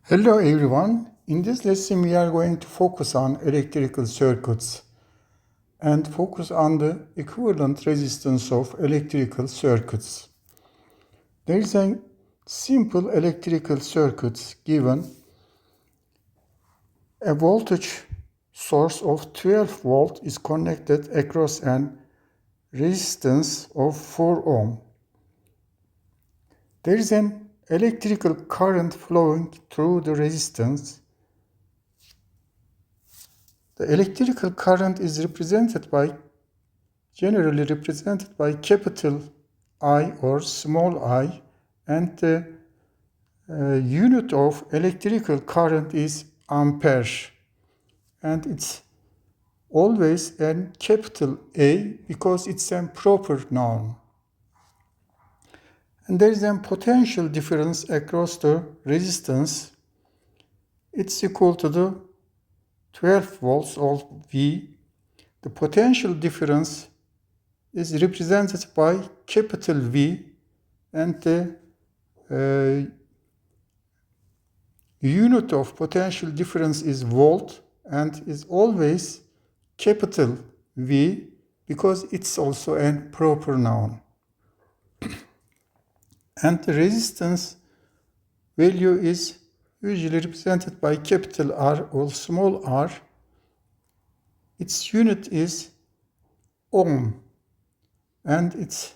Hello everyone. In this lesson we are going to focus on electrical circuits and focus on the equivalent resistance of electrical circuits. There is a simple electrical circuit given. A voltage source of 12 volt is connected across an resistance of 4 ohm. There is an electrical current flowing through the resistance. The electrical current is generally represented by capital I or small I, and the unit of electrical current is ampere, and it's always a capital A because it's a proper noun. And there is a potential difference across the resistance. It's equal to the 12 volts of V. The potential difference is represented by capital V, and the unit of potential difference is volt and is always capital V because it's also a proper noun. And the resistance value is usually represented by capital R or small r. Its unit is ohm, and it's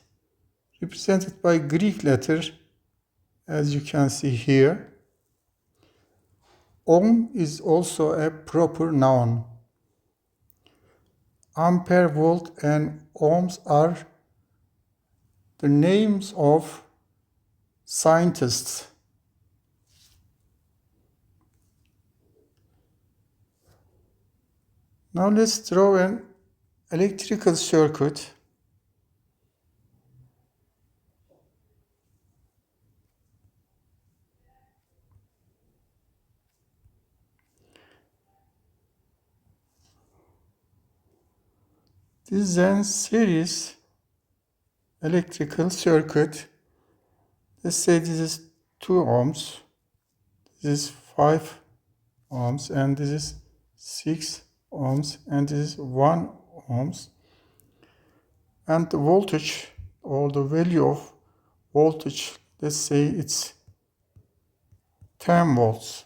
represented by Greek letter, as you can see here. Ohm is also a proper noun. Ampere, volt, and ohms are the names of scientists. Now let's draw an electrical circuit. This is a series electrical circuit. Let's say this is 2 ohms, this is 5 ohms, and this is 6 ohms, and this is 1 ohms. And the voltage, or the value of voltage, let's say it's 10 volts.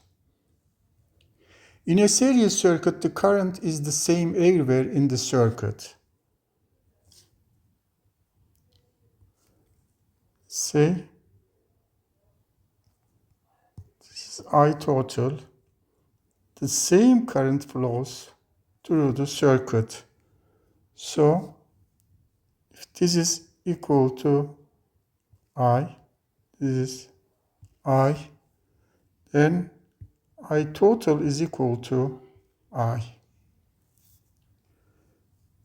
In a series circuit, the current is the same everywhere in the circuit. Say this is I total. The same current flows through the circuit. So if this is equal to I, this is I, then I total is equal to I.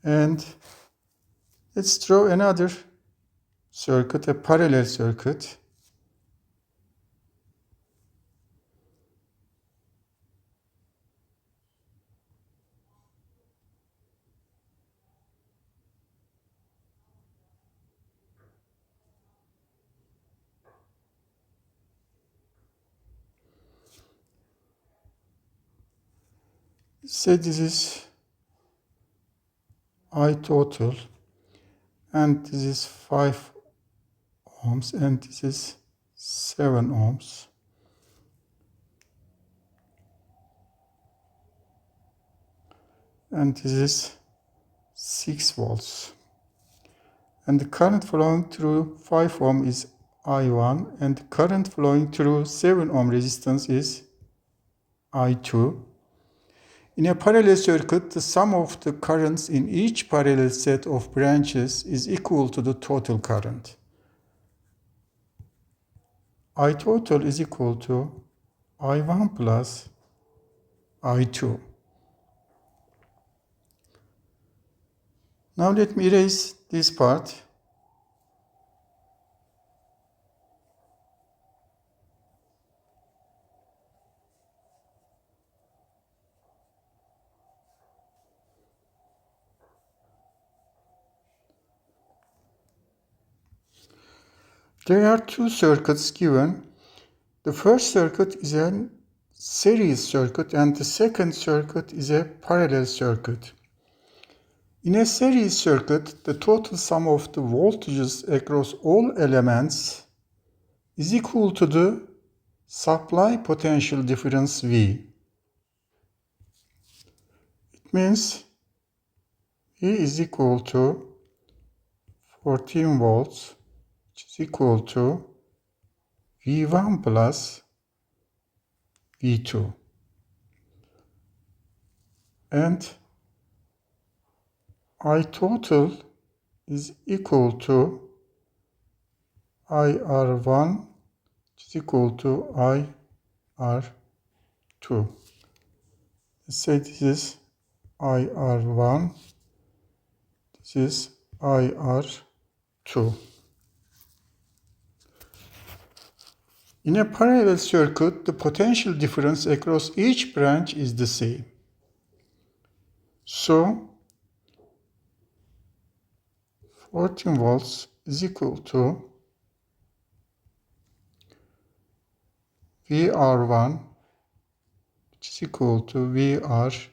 And let's draw another circuit, a parallel circuit. Say this is I total, and this is 5 ohms, and this is 7 ohms. And this is 6 volts. And the current flowing through 5 ohm is I1, and the current flowing through 7 ohm resistance is I2. In a parallel circuit, the sum of the currents in each parallel set of branches is equal to the total current. I total is equal to I1 plus I2. Now let me erase this part. There are two circuits given. The first circuit is a series circuit and the second circuit is a parallel circuit. In a series circuit, the total sum of the voltages across all elements is equal to the supply potential difference V. It means V is equal to 14 volts, which is equal to V1 plus V2. And I total is equal to IR1, which is equal to IR2. Let's say this is IR1, this is IR2. In a parallel circuit, the potential difference across each branch is the same. So, 14 volts is equal to VR1, which is equal to VR2.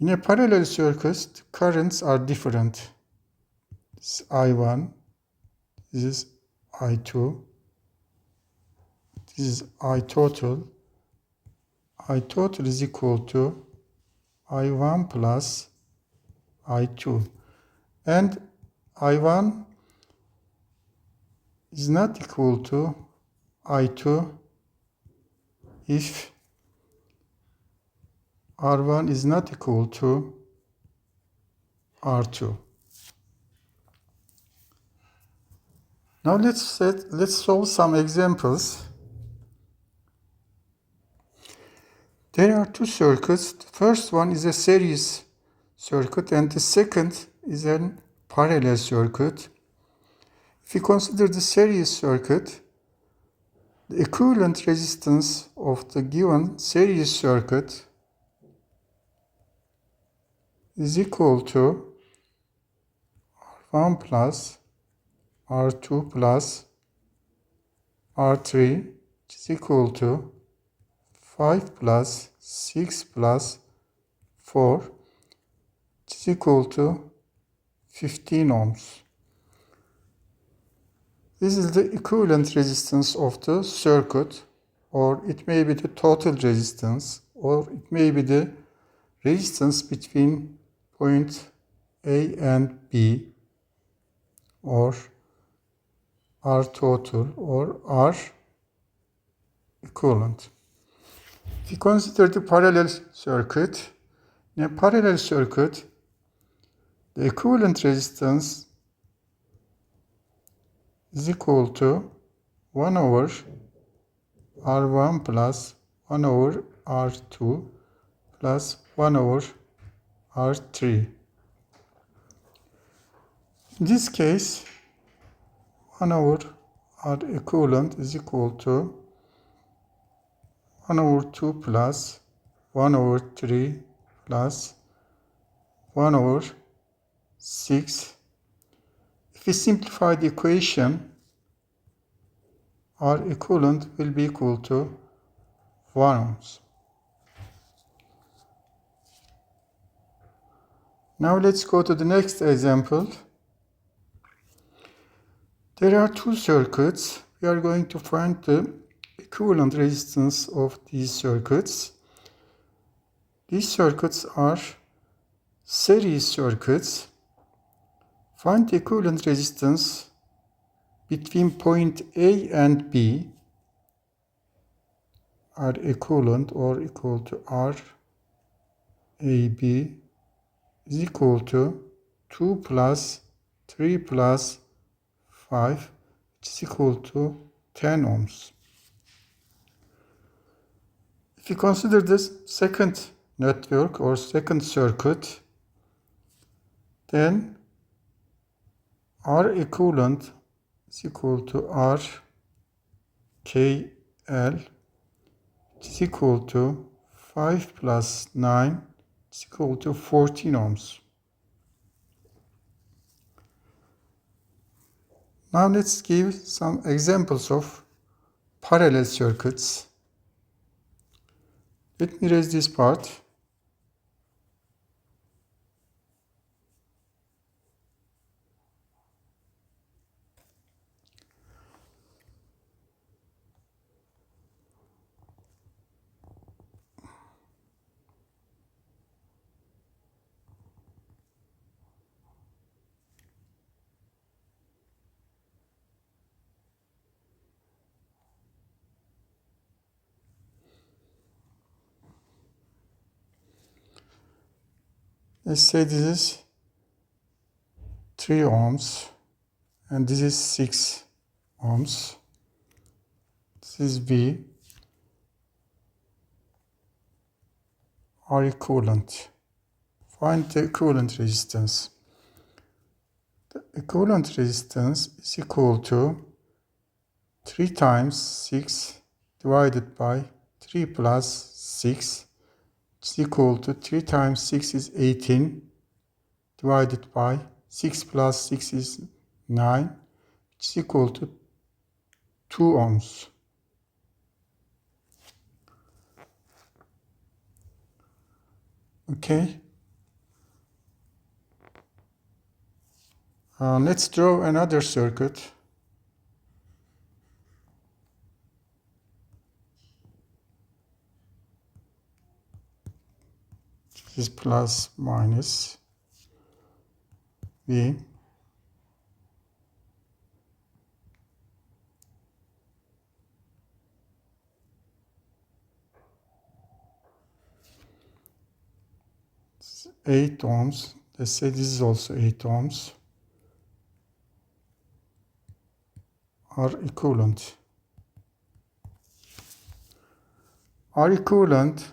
In a parallel circuit, the currents are different. This is I1, this is I2, this is I total. I total is equal to I1 plus I2. And I1 is not equal to I2 if R1 is not equal to R2. Now let's solve some examples. There are two circuits. The first one is a series circuit and the second is a parallel circuit. If you consider the series circuit, the equivalent resistance of the given series circuit is equal to R1 plus R2 plus R3, which is equal to 5 plus 6 plus 4, which is equal to 15 ohms. This is the equivalent resistance of the circuit, or it may be the total resistance, or it may be the resistance between point A and B, or R total, or R equivalent. If you consider the parallel circuit, in a parallel circuit, the equivalent resistance is equal to 1 over R1 plus 1 over R2 plus 1 over R3. In this case, 1 over R equivalent is equal to 1 over 2 plus 1 over 3 plus 1 over 6. If we simplify the equation, R equivalent will be equal to 1 ohms. Now let's go to the next example. There are two circuits. We are going to find the equivalent resistance of these circuits. These circuits are series circuits. Find the equivalent resistance between point A and B are equivalent or equal to R AB is equal to 2 plus 3 plus 5, which is equal to 10 ohms. If you consider this second network or second circuit, then R equivalent is equal to R KL, which is equal to 5 plus 9, is equal to 14 ohms. Now let's give some examples of parallel circuits. Let me erase this part. Let's say this is 3 ohms and this is 6 ohms. This is V, are equivalent. Find the equivalent resistance. The equivalent resistance is equal to 3 times 6 divided by 3 plus 6, which is equal to 3 times 6 is 18 divided by 6 plus 6 is 9, which is equal to 2 ohms. Okay. Let's draw another circuit. This is plus minus V. This is 8 ohms. Let's say this is also 8 ohms. Are equivalent. R equivalent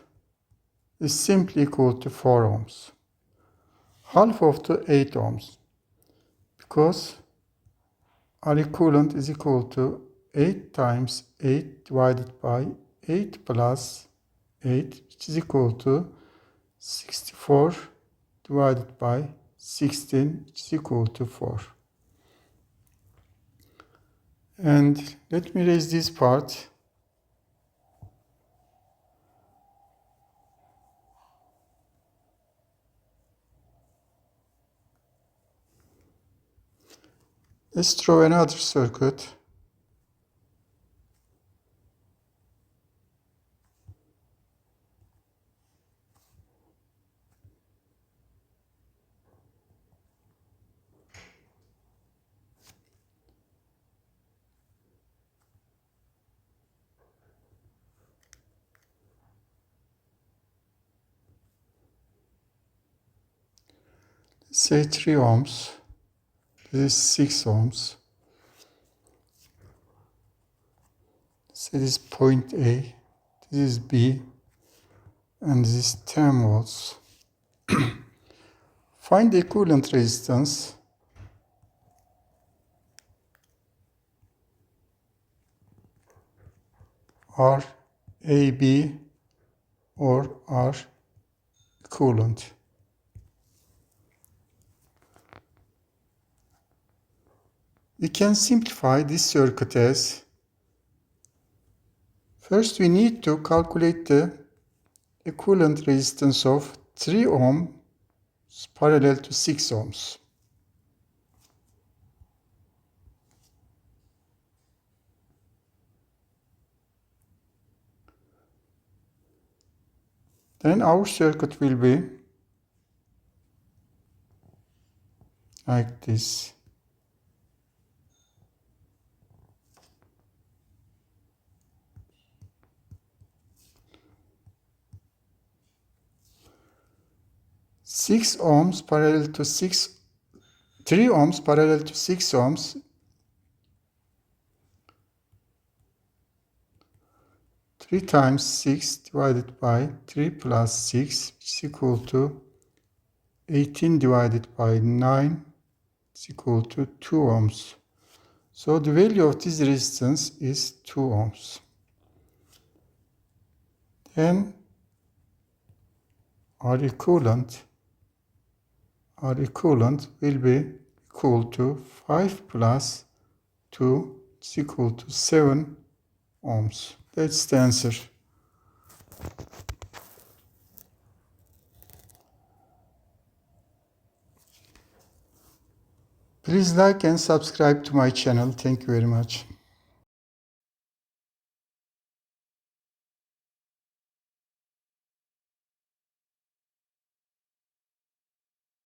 is simply equal to 4 ohms. Half of the 8 ohms. Because R equivalent is equal to 8 times 8 divided by 8 plus 8, which is equal to 64 divided by 16, which is equal to 4. And let me erase this part. Let's draw another circuit. Say 3 ohms. This is 6 ohms. Say this is point A. This is B. And this is 10 volts. Find the equivalent resistance. R, AB, or R equivalent. We can simplify this circuit as, first we need to calculate the equivalent resistance of 3 ohms parallel to 6 ohms. Then our circuit will be like this. Three ohms parallel to 6 ohms. 3 times 6 divided by 3 plus 6, which is equal to 18 divided by 9, is equal to 2 ohms. So the value of this resistance is 2 ohms. Then R equivalent will be equal to 5 plus 2 is equal to 7 ohms. That's the answer. Please like and subscribe to my channel. Thank you very much.